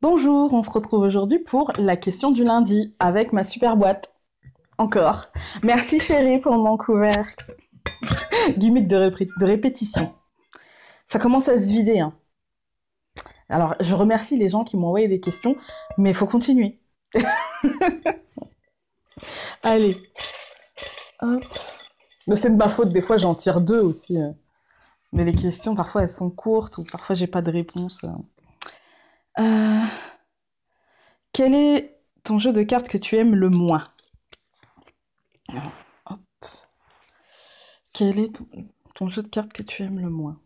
Bonjour, on se retrouve aujourd'hui pour la question du lundi avec ma super boîte. Encore. Merci chérie pour mon couvercle. Gimmick de répétition. Ça commence à se vider, hein. Alors, je remercie les gens qui m'ont envoyé des questions, mais il faut continuer. Allez, hop. Mais c'est de ma faute, des fois j'en tire deux aussi. Mais les questions, parfois elles sont courtes ou parfois j'ai pas de réponse. Euh, Quel est ton jeu de cartes que tu aimes le moins? Alors, hop. Quel est ton jeu de cartes que tu aimes le moins?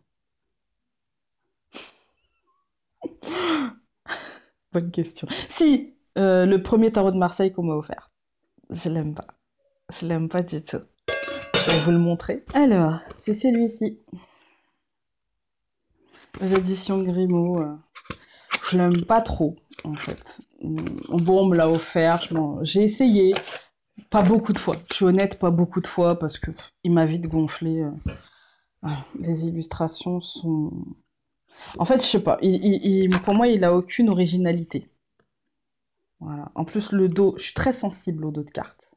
Bonne question. Si, le premier tarot de Marseille qu'on m'a offert. Je l'aime pas. Je l'aime pas du tout. Je vais vous le montrer. Alors, c'est celui-ci. Les éditions Grimaud. Je l'aime pas trop, en fait. Bon, on me l'a offert. J'ai essayé. Pas beaucoup de fois. Je suis honnête, pas beaucoup de fois parce que il m'a vite gonflé. Les illustrations sont. En fait, je sais pas. Pour moi, il a aucune originalité. Voilà. En plus, le dos, je suis très sensible au dos de carte.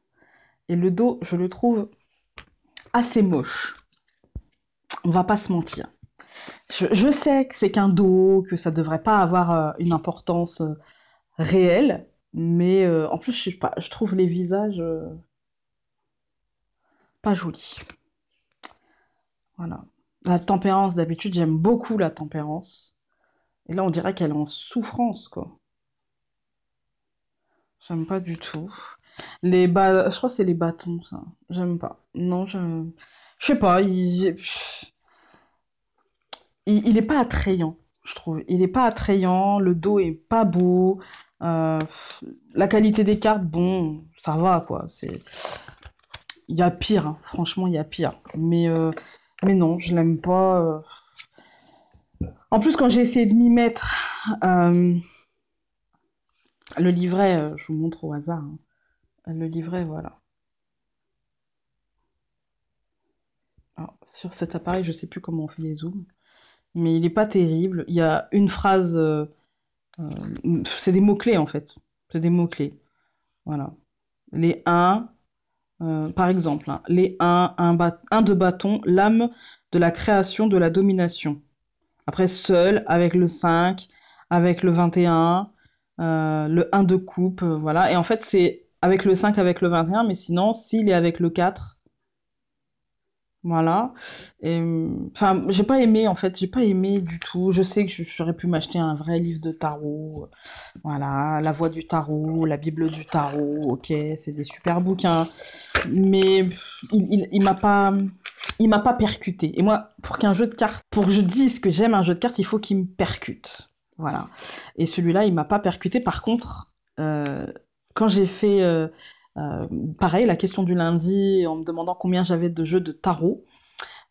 Et le dos, je le trouve assez moche. On va pas se mentir. Je sais que c'est qu'un dos, que ça devrait pas avoir une importance réelle, mais en plus, je sais pas, je trouve les visages pas jolis. Voilà. La tempérance, d'habitude, j'aime beaucoup la tempérance. Et là, on dirait qu'elle est en souffrance, quoi. J'aime pas du tout. Je crois que c'est les bâtons, ça. J'aime pas. Non, je sais pas. Il est pas attrayant, je trouve. Il est pas attrayant. Le dos est pas beau. Euh, la qualité des cartes, bon, ça va, quoi. Il y a pire, hein. Franchement, il y a pire. Mais non, je l'aime pas. En plus, quand j'ai essayé de m'y mettre, euh, le livret, je vous montre au hasard, hein. Le livret, voilà. Alors, sur cet appareil, je sais plus comment on fait les zooms, mais il est pas terrible. Il y a une phrase, c'est des mots-clés en fait. C'est des mots-clés. Voilà. Les 1, par exemple, hein, les 1 de bâton, l'âme de la création, de la domination. Après, seul, avec le 5, avec le 21, le 1 de coupe, voilà. Et en fait, c'est avec le 5, avec le 21, mais sinon, s'il est avec le 4, voilà. Et, enfin, j'ai pas aimé, en fait, j'ai pas aimé du tout. Je sais que j'aurais pu m'acheter un vrai livre de tarot. Voilà, La Voix du tarot, La Bible du tarot, ok, c'est des super bouquins. Mais il m'a pas percuté. Et moi, pour qu'un jeu de cartes, pour que je dise que j'aime un jeu de cartes, il faut qu'il me percute. Voilà. Et celui-là, il m'a pas percuté. Par contre, quand j'ai fait euh, pareil, la question du lundi, en me demandant combien j'avais de jeux de tarot,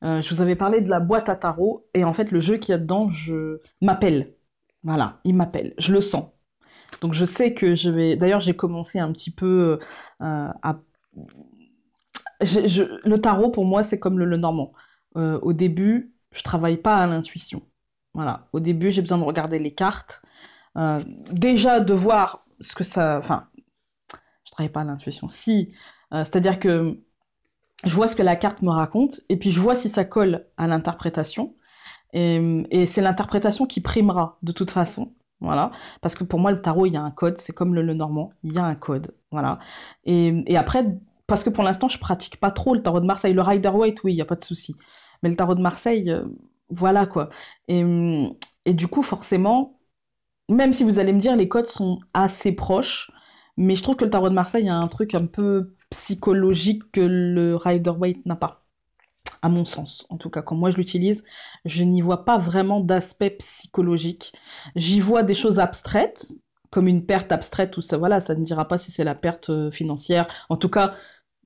je vous avais parlé de la boîte à tarot, et en fait, le jeu qu'il y a dedans, je m'appelle. Voilà, il m'appelle. Je le sens. Donc je sais que je vais. D'ailleurs, j'ai commencé un petit peu à. Le tarot pour moi, c'est comme le normand. Au début, je travaille pas à l'intuition. Voilà. Au début, j'ai besoin de regarder les cartes, déjà de voir ce que ça. Enfin, je travaille pas à l'intuition. Si, c'est-à-dire que je vois ce que la carte me raconte, et puis je vois si ça colle à l'interprétation. Et c'est l'interprétation qui primera de toute façon. Voilà. Parce que pour moi, le tarot, il y a un code. C'est comme le normand. Il y a un code. Voilà. Et après, parce que pour l'instant, je pratique pas trop le tarot de Marseille. Le Rider-Waite, oui, il n'y a pas de souci. Mais le tarot de Marseille, voilà quoi. Et du coup, forcément, même si vous allez me dire, les codes sont assez proches, mais je trouve que le tarot de Marseille a un truc un peu psychologique que le Rider-Waite n'a pas à mon sens. En tout cas, quand moi je l'utilise, je n'y vois pas vraiment d'aspect psychologique. J'y vois des choses abstraites, comme une perte abstraite, où ça, voilà, ça ne dira pas si c'est la perte financière. En tout cas,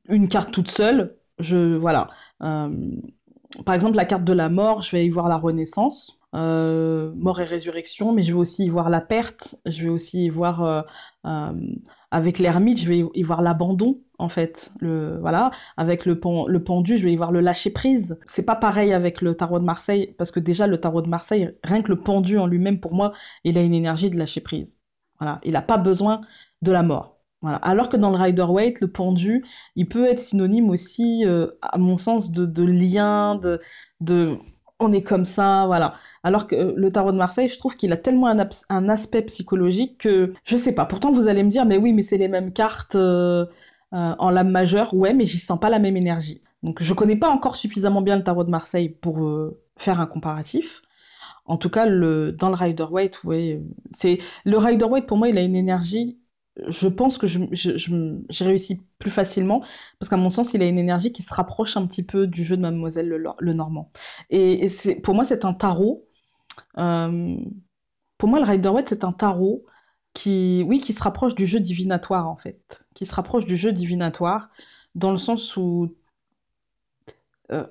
une carte toute seule, voilà. Euh, Par exemple, la carte de la mort, je vais y voir la renaissance, mort et résurrection, mais je vais aussi y voir la perte, je vais aussi y voir, euh, avec l'ermite, je vais y voir l'abandon, en fait. Voilà. Avec le pendu, je vais y voir le lâcher prise. C'est pas pareil avec le tarot de Marseille, parce que déjà, le tarot de Marseille, rien que le pendu en lui-même, pour moi, il a une énergie de lâcher prise. Voilà, il n'a pas besoin de la mort. Voilà. Alors que dans le Rider-Waite, le pendu, il peut être synonyme aussi, à mon sens, de lien, de on est comme ça, voilà. Alors que le tarot de Marseille, je trouve qu'il a tellement un aspect psychologique que, je sais pas. Pourtant, vous allez me dire, mais oui, mais c'est les mêmes cartes en lame majeure. Ouais, mais j'y sens pas la même énergie. Donc, je connais pas encore suffisamment bien le tarot de Marseille pour faire un comparatif. En tout cas, dans le Rider-Waite, ouais, le Rider-Waite, pour moi, il a une énergie. Je pense que j'ai réussi plus facilement parce qu'à mon sens, il a une énergie qui se rapproche un petit peu du jeu de Mademoiselle Normand. Et pour moi, c'est un tarot. euh, pour moi, le Rider-Waite, c'est un tarot oui, qui se rapproche du jeu divinatoire, en fait. Qui se rapproche du jeu divinatoire dans le sens où, euh,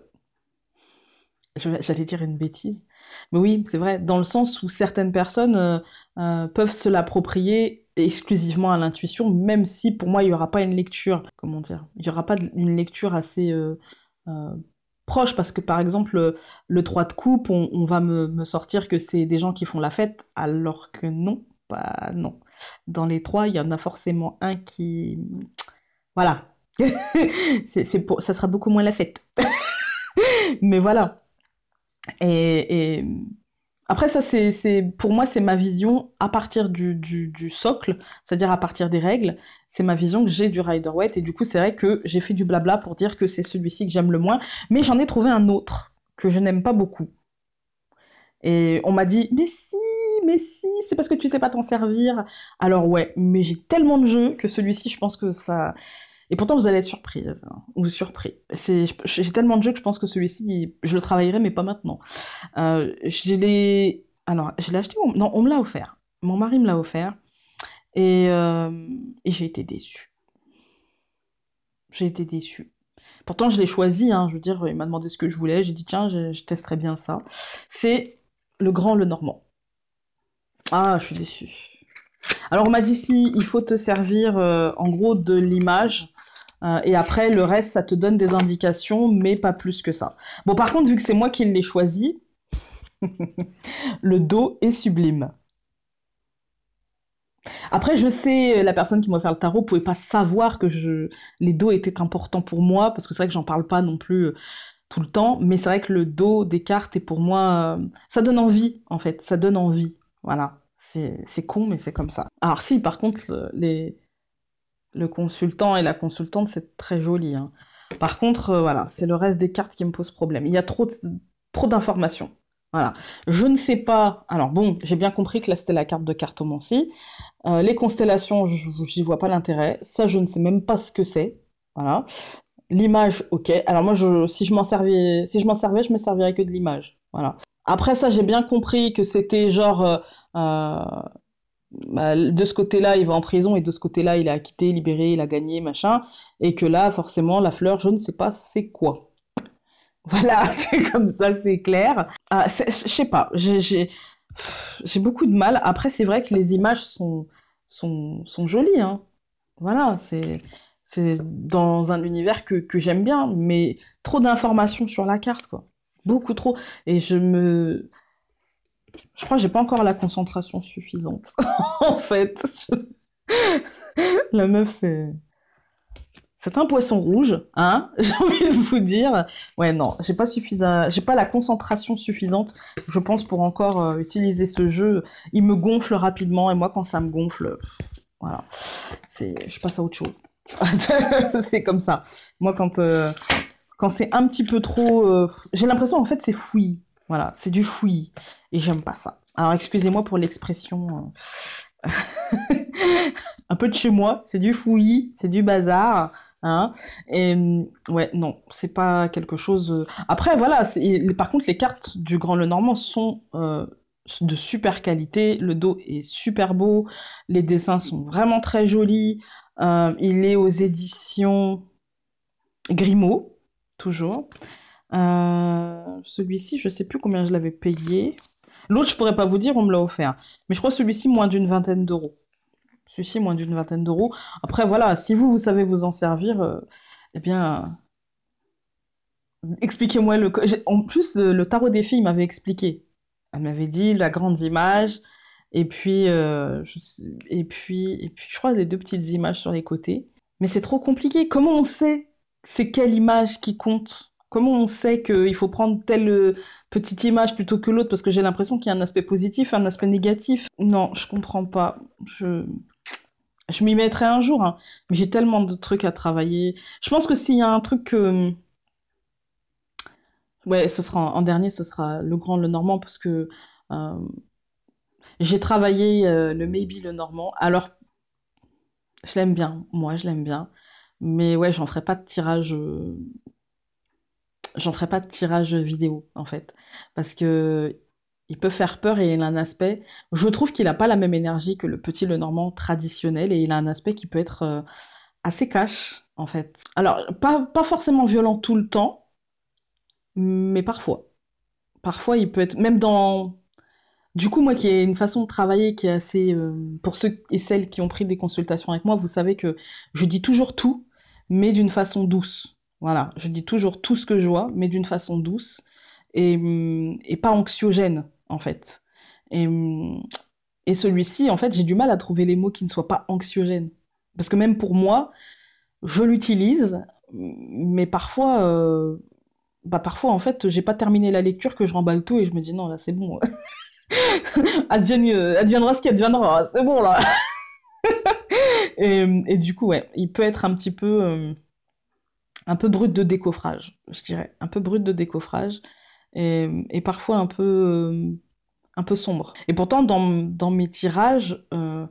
j'allais dire une bêtise, mais oui, c'est vrai, dans le sens où certaines personnes peuvent se l'approprier exclusivement à l'intuition, même si pour moi il n'y aura pas une lecture, comment dire, il n'y aura pas une lecture assez euh, proche, parce que par exemple, le 3 de coupe, on va me sortir que c'est des gens qui font la fête, alors que non, pas non. Dans les trois, il y en a forcément un qui... Voilà. Ça sera beaucoup moins la fête. Mais voilà. Et après, ça, pour moi, c'est ma vision à partir du socle, c'est-à-dire à partir des règles. C'est ma vision que j'ai du Rider-Waite. Et du coup, c'est vrai que j'ai fait du blabla pour dire que c'est celui-ci que j'aime le moins. Mais j'en ai trouvé un autre que je n'aime pas beaucoup. Et on m'a dit, mais si, c'est parce que tu sais pas t'en servir. Alors ouais, mais j'ai tellement de jeux que celui-ci, je pense que ça... Et pourtant, vous allez être surprise, hein, ou surpris. J'ai tellement de jeux que je pense que celui-ci, je le travaillerai, mais pas maintenant. Alors, je l'ai acheté, non, on me l'a offert. Mon mari me l'a offert, et j'ai été déçue. J'ai été déçue. Pourtant, je l'ai choisi, hein, je veux dire, il m'a demandé ce que je voulais, j'ai dit, tiens, je testerai bien ça. C'est le Grand Le Normand. Ah, je suis déçue. Alors, on m'a dit, si, il faut te servir, en gros, de l'image. Et après, le reste, ça te donne des indications, mais pas plus que ça. Bon, par contre, vu que c'est moi qui l'ai choisi, le dos est sublime. Après, je sais, la personne qui m'a offert le tarot pouvait pas savoir que les dos étaient importants pour moi, parce que c'est vrai que j'en parle pas non plus tout le temps, mais c'est vrai que le dos des cartes est pour moi... ça donne envie, en fait, ça donne envie. Voilà. C'est con, mais c'est comme ça. Alors si, par contre, le consultant et la consultante, c'est très joli, hein. Par contre, voilà, c'est le reste des cartes qui me pose problème. Il y a trop d'informations. Voilà. Je ne sais pas. Alors bon, j'ai bien compris que là c'était la carte de cartomancie. Les constellations, j'y vois pas l'intérêt. Ça, je ne sais même pas ce que c'est. Voilà. L'image, ok. Alors moi, si je m'en servais, je me servirais que de l'image. Voilà. Après ça, j'ai bien compris que c'était genre euh, bah, de ce côté-là, il va en prison et de ce côté-là, il est acquitté, libéré, il a gagné, machin. Et que là, forcément, la fleur, je ne sais pas c'est quoi. Voilà, c'est comme ça, c'est clair. Je sais pas, j'ai beaucoup de mal. Après, c'est vrai que les images sont jolies, hein. Voilà, c'est dans un univers que j'aime bien, mais trop d'informations sur la carte, quoi. Beaucoup trop. Et je crois que j'ai pas encore la concentration suffisante, en fait. La meuf, c'est un poisson rouge, hein, j'ai envie de vous dire. Ouais, non, j'ai pas la concentration suffisante, je pense, pour encore utiliser ce jeu. Il me gonfle rapidement, et moi, quand ça me gonfle, voilà, je passe à autre chose. C'est comme ça. Moi, quand c'est un petit peu trop... j'ai l'impression, en fait, c'est fouillis. Voilà, c'est du fouillis. Et j'aime pas ça. Alors, excusez-moi pour l'expression... un peu de chez moi, c'est du fouillis, c'est du bazar, hein. Et ouais, non, c'est pas quelque chose. Après, voilà. Par contre, les cartes du Grand Lenormand sont de super qualité. Le dos est super beau, les dessins sont vraiment très jolis. Il est aux éditions Grimaud, toujours. Celui-ci, je sais plus combien je l'avais payé. L'autre, je pourrais pas vous dire, on me l'a offert. Mais je crois celui-ci, moins d'une vingtaine d'euros. Celui-ci, moins d'une vingtaine d'euros. Après, voilà, si vous savez vous en servir, eh bien, expliquez-moi En plus, le tarot des filles m'avait expliqué. Elle m'avait dit la grande image, Et puis, je crois les deux petites images sur les côtés. Mais c'est trop compliqué. Comment on sait c'est quelle image qui compte? Comment on sait qu'il faut prendre telle petite image plutôt que l'autre? Parce que j'ai l'impression qu'il y a un aspect positif, un aspect négatif. Non, je comprends pas. Je m'y mettrai un jour, hein. Mais j'ai tellement de trucs à travailler. Je pense que s'il y a un truc que... Ouais, ce sera en dernier, ce sera le grand, le normand, parce que euh, j'ai travaillé le maybe, le normand. Alors, je l'aime bien, moi, je l'aime bien. Mais ouais, j'en ferai pas de tirage vidéo, en fait. Parce que il peut faire peur et il a un aspect. Je trouve qu'il a pas la même énergie que le petit Lenormand traditionnel et il a un aspect qui peut être assez cash, en fait. Alors, pas forcément violent tout le temps, mais parfois. Parfois, il peut être, même dans. Du coup, moi qui ai une façon de travailler qui est assez. Pour ceux et celles qui ont pris des consultations avec moi, vous savez que je dis toujours tout, mais d'une façon douce. Voilà, je dis toujours tout ce que je vois, mais d'une façon douce et pas anxiogène, en fait. Et, hum, et celui-ci, en fait, j'ai du mal à trouver les mots qui ne soient pas anxiogènes. Parce que même pour moi, je l'utilise, mais parfois, en fait, j'ai pas terminé la lecture que je remballe tout et je me dis non, là, c'est bon. Adviendra ce qui adviendra, c'est bon, là. Et du coup, ouais, il peut être un peu brut de décoffrage, je dirais. Un peu brut de décoffrage et parfois un peu sombre. Et pourtant, dans mes tirages, en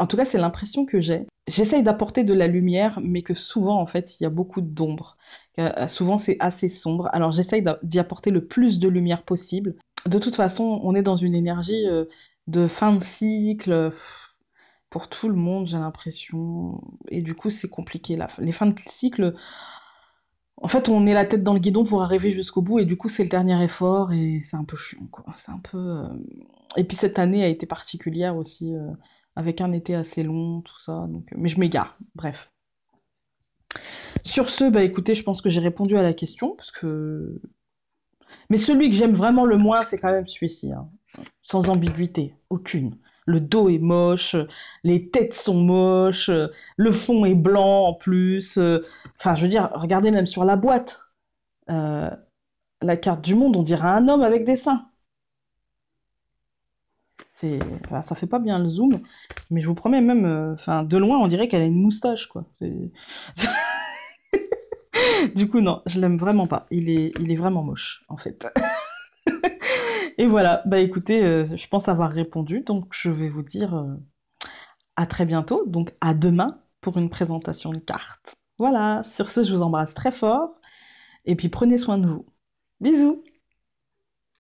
tout cas, c'est l'impression que j'ai. J'essaye d'apporter de la lumière, mais que souvent, en fait, il y a beaucoup d'ombre. Souvent, c'est assez sombre. Alors, j'essaye d'y apporter le plus de lumière possible. De toute façon, on est dans une énergie de fin de cycle pour tout le monde, j'ai l'impression. Et du coup, c'est compliqué. Là. Les fins de cycle, en fait, on est la tête dans le guidon pour arriver jusqu'au bout, et du coup, c'est le dernier effort, et c'est un peu chiant, quoi. C'est un peu. Et puis cette année a été particulière aussi, avec un été assez long, tout ça. Donc... Mais je m'égare. Bref. Sur ce, bah écoutez, je pense que j'ai répondu à la question, parce que. Mais celui que j'aime vraiment le moins, c'est quand même celui-ci, hein. Sans ambiguïté, aucune. Le dos est moche, les têtes sont moches, le fond est blanc en plus. Enfin, je veux dire, regardez même sur la boîte. Euh, la carte du monde, on dirait un homme avec des seins. Enfin, ça fait pas bien le zoom, mais je vous promets même, enfin, de loin, on dirait qu'elle a une moustache, quoi. Du coup, non, je l'aime vraiment pas. Il est vraiment moche, en fait. Et voilà, bah écoutez, je pense avoir répondu, donc je vais vous dire à très bientôt, donc à demain pour une présentation de carte. Voilà, sur ce, je vous embrasse très fort, et puis prenez soin de vous. Bisous!